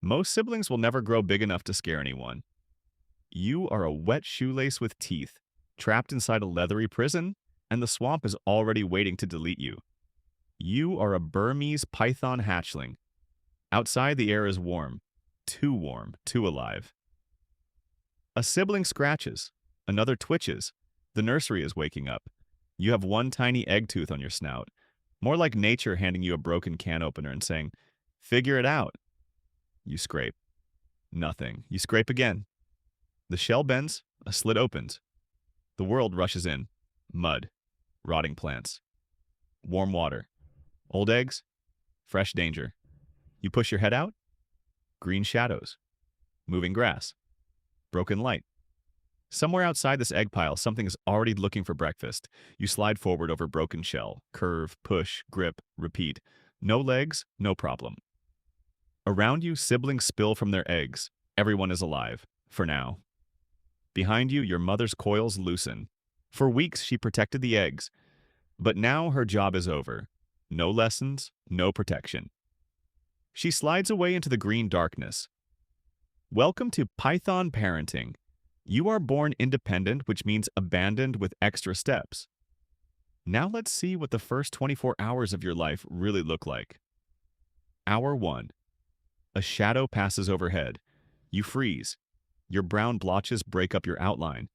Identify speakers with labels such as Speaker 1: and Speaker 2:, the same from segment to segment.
Speaker 1: Most siblings will never grow big enough to scare anyone. You are a wet shoelace with teeth, trapped inside a leathery prison, and the swamp is already waiting to delete you. You are a Burmese python hatchling. Outside, the air is warm, too alive. A sibling scratches, another twitches. The nursery is waking up. You have one tiny egg tooth on your snout, more like nature handing you a broken can opener and saying, "Figure it out." You scrape. Nothing. You scrape again. The shell bends, a slit opens. The world rushes in. Mud, rotting plants, warm water, old eggs, fresh danger. You push your head out, green shadows, moving grass, broken light. Somewhere outside this egg pile, something is already looking for breakfast. You slide forward over broken shell, curve, push, grip, repeat. No legs, no problem. Around you, siblings spill from their eggs. Everyone is alive, for now. Behind you, your mother's coils loosen. For weeks, she protected the eggs, but now her job is over. No lessons, no protection. She slides away into the green darkness. Welcome to Python parenting. You are born independent, which means abandoned with extra steps. Now let's see what the first 24 hours of your life really look like. Hour 1. A shadow passes overhead. You freeze. Your brown blotches break up your outline.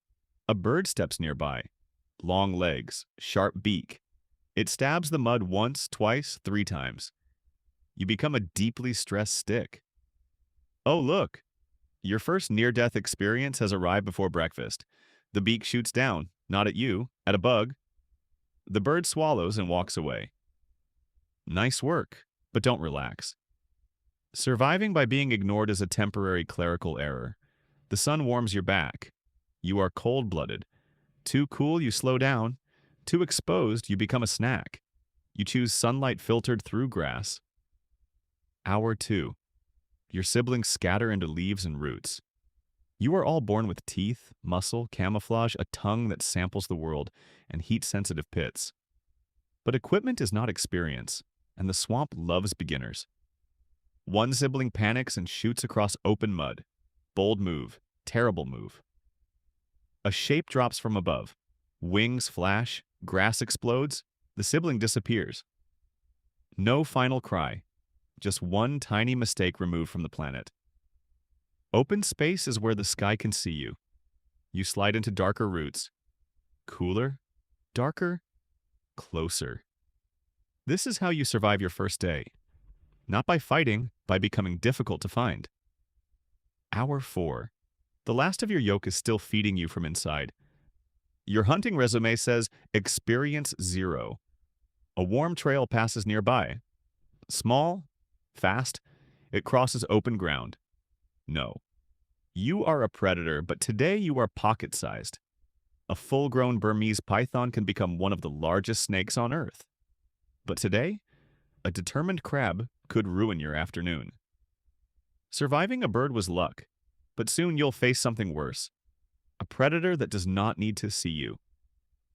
Speaker 1: A bird steps nearby. Long legs, sharp beak. It stabs the mud once, twice, 3 times. You become a deeply stressed stick. Oh, look! Your first near-death experience has arrived before breakfast. The beak shoots down, not at you, at a bug. The bird swallows and walks away. Nice work, but don't relax. Surviving by being ignored is a temporary clerical error. The sun warms your back. You are cold-blooded. Too cool, you slow down. Too exposed, you become a snack. You choose sunlight filtered through grass. Hour 2. Your siblings scatter into leaves and roots. You are all born with teeth, muscle, camouflage, a tongue that samples the world, and heat-sensitive pits. But equipment is not experience, and the swamp loves beginners. One sibling panics and shoots across open mud. Bold move, terrible move. A shape drops from above. Wings flash, grass explodes, the sibling disappears. No final cry. Just one tiny mistake removed from the planet. Open space is where the sky can see you. You slide into darker roots. Cooler, darker, closer. This is how you survive your first day. Not by fighting, by becoming difficult to find. Hour 4. The last of your yolk is still feeding you from inside. Your hunting resume says Experience 0. A warm trail passes nearby. Small, fast, it crosses open ground. No. You are a predator, but today you are pocket-sized. A full-grown Burmese python can become one of the largest snakes on Earth. But today, a determined crab could ruin your afternoon. Surviving a bird was luck, but soon you'll face something worse. A predator that does not need to see you.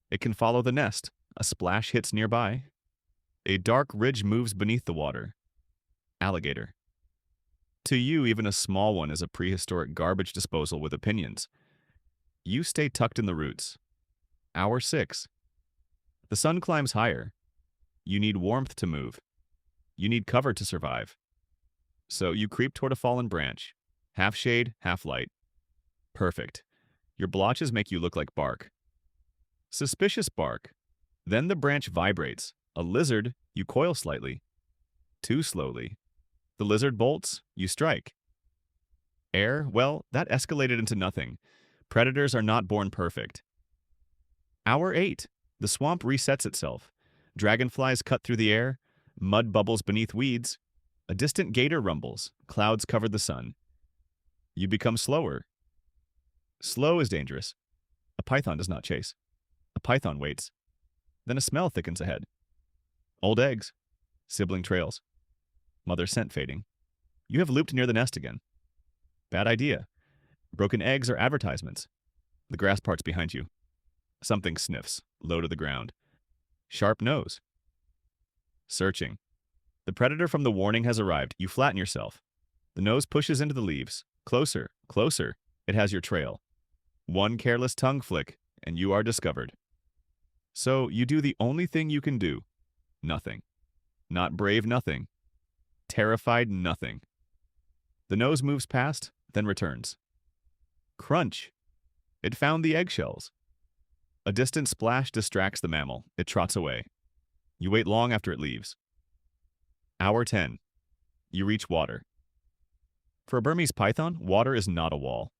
Speaker 1: It can follow the nest. A splash hits nearby. A dark ridge moves beneath the water. Alligator. To you, even a small one is a prehistoric garbage disposal with opinions. You stay tucked in the roots. Hour 6. The sun climbs higher. You need warmth to move. You need cover to survive. So you creep toward a fallen branch. Half shade, half light. Perfect. Your blotches make you look like bark. Suspicious bark. Then the branch vibrates. A lizard, you coil slightly. Too slowly. The lizard bolts, you strike. Air, well, that escalated into nothing. Predators are not born perfect. Hour 8. The swamp resets itself. Dragonflies cut through the air. Mud bubbles beneath weeds. A distant gator rumbles. Clouds cover the sun. You become slower. Slow is dangerous. A python does not chase. A python waits. Then a smell thickens ahead. Old eggs. Sibling trails. Mother scent fading. You have looped near the nest again. Bad idea. Broken eggs are advertisements. The grass parts behind you. Something sniffs, low to the ground. Sharp nose. Searching. The predator from the warning has arrived. You flatten yourself. The nose pushes into the leaves. Closer, closer. It has your trail. One careless tongue flick, and you are discovered. So you do the only thing you can do. Nothing. Not brave nothing. Terrified nothing. The nose moves past, then returns. Crunch. It found the eggshells. A distant splash distracts the mammal. It trots away. You wait long after it leaves. Hour 10. You reach water. For a Burmese python, water is not a wall.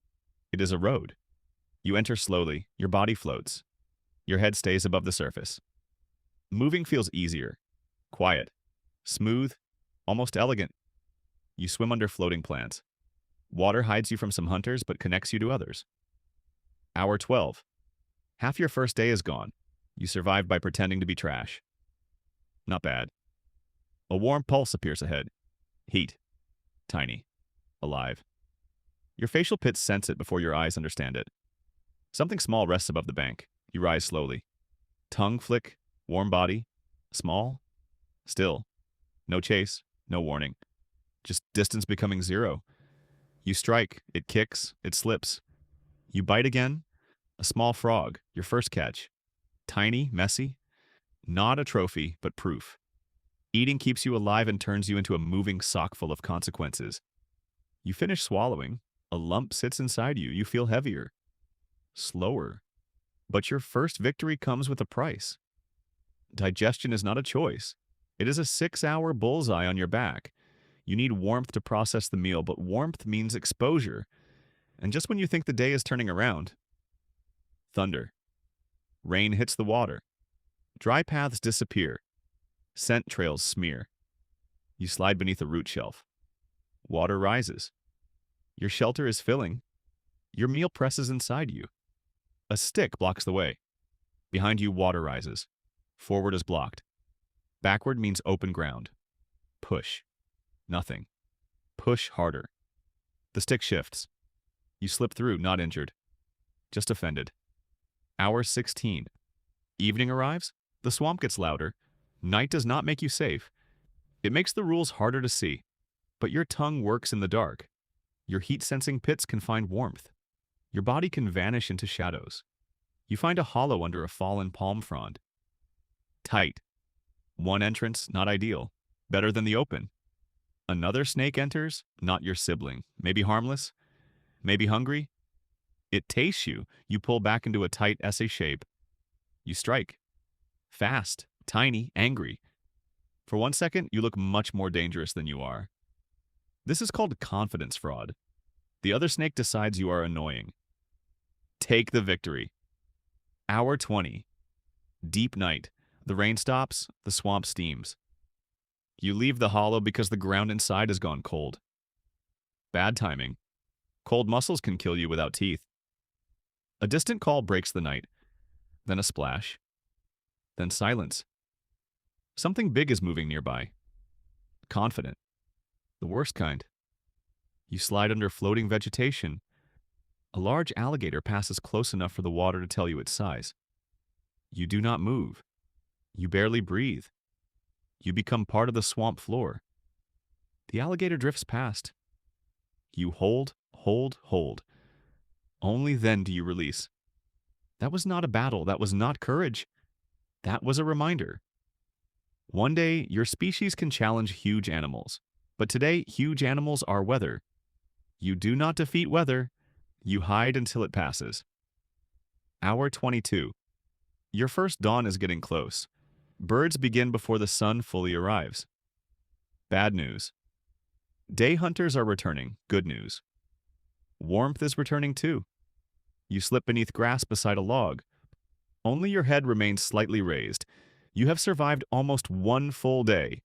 Speaker 1: It is a road. You enter slowly. Your body floats. Your head stays above the surface. Moving feels easier. Quiet. Smooth. Almost elegant. You swim under floating plants. Water hides you from some hunters but connects you to others. Hour 12. Half your first day is gone. You survived by pretending to be trash. Not bad. A warm pulse appears ahead. Heat. Tiny. Alive. Your facial pits sense it before your eyes understand it. Something small rests above the bank. You rise slowly. Tongue flick. Warm body. Small. Still. No chase. No warning. Just distance becoming zero. You strike. It kicks. It slips. You bite again. A small frog. Your first catch. Tiny. Messy. Not a trophy, but proof. Eating keeps you alive and turns you into a moving sock full of consequences. You finish swallowing. A lump sits inside you. You feel heavier. Slower. But your first victory comes with a price. Digestion is not a choice. It is a 6-hour bullseye on your back. You need warmth to process the meal, but warmth means exposure. And just when you think the day is turning around, thunder. Rain hits the water. Dry paths disappear. Scent trails smear. You slide beneath a root shelf. Water rises. Your shelter is filling. Your meal presses inside you. A stick blocks the way. Behind you, water rises. Forward is blocked. Backward means open ground. Push. Nothing. Push harder. The stick shifts. You slip through, not injured. Just offended. Hour 16. Evening arrives. The swamp gets louder. Night does not make you safe. It makes the rules harder to see. But your tongue works in the dark. Your heat-sensing pits can find warmth. Your body can vanish into shadows. You find a hollow under a fallen palm frond. Tight. One entrance, not ideal. Better than the open. Another snake enters, not your sibling. Maybe harmless. Maybe hungry. It tastes you. You pull back into a tight essay shape. You strike. Fast, tiny, angry. For 1 second, you look much more dangerous than you are. This is called confidence fraud. The other snake decides you are annoying. Take the victory. Hour 20. Deep night. The rain stops, the swamp steams. You leave the hollow because the ground inside has gone cold. Bad timing. Cold muscles can kill you without teeth. A distant call breaks the night. Then a splash. Then silence. Something big is moving nearby. Confident. The worst kind. You slide under floating vegetation. A large alligator passes close enough for the water to tell you its size. You do not move. You barely breathe. You become part of the swamp floor. The alligator drifts past. You hold, hold, hold. Only then do you release. That was not a battle. That was not courage. That was a reminder. One day, your species can challenge huge animals. But today, huge animals are weather. You do not defeat weather. You hide until it passes. Hour 22. Your first dawn is getting close. Birds begin before the sun fully arrives. Bad news. Day hunters are returning. Good news. Warmth is returning too. You slip beneath grass beside a log. Only your head remains slightly raised. You have survived almost 1 full day.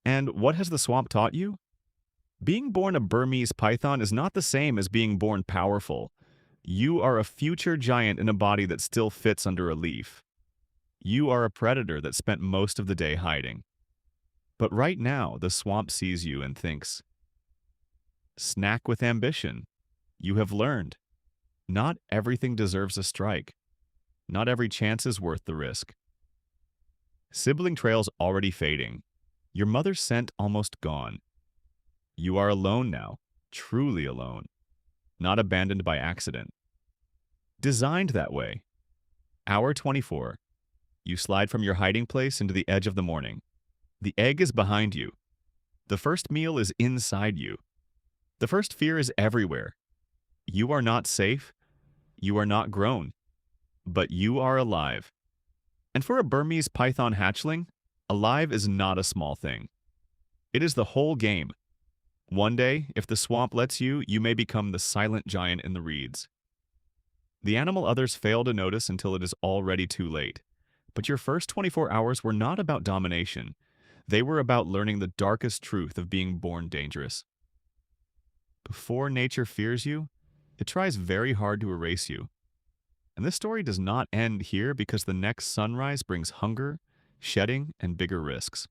Speaker 1: And what has the swamp taught you? Being born a Burmese python is not the same as being born powerful. You are a future giant in a body that still fits under a leaf. You are a predator that spent most of the day hiding. But right now, the swamp sees you and thinks, snack with ambition. You have learned. Not everything deserves a strike. Not every chance is worth the risk. Sibling trails already fading. Your mother's scent almost gone. You are alone now. truly alone, not abandoned by accident. Designed that way. Hour 24. You slide from your hiding place into the edge of the morning. The egg is behind you. The first meal is inside you. The first fear is everywhere. You are not safe. You are not grown. But you are alive. And for a Burmese python hatchling, alive is not a small thing. It is the whole game. One day, if the swamp lets you, you may become the silent giant in the reeds. The animal others fail to notice until it is already too late. But your first 24 hours were not about domination. They were about learning the darkest truth of being born dangerous. Before nature fears you, it tries very hard to erase you. And this story does not end here because the next sunrise brings hunger, shedding, and bigger risks.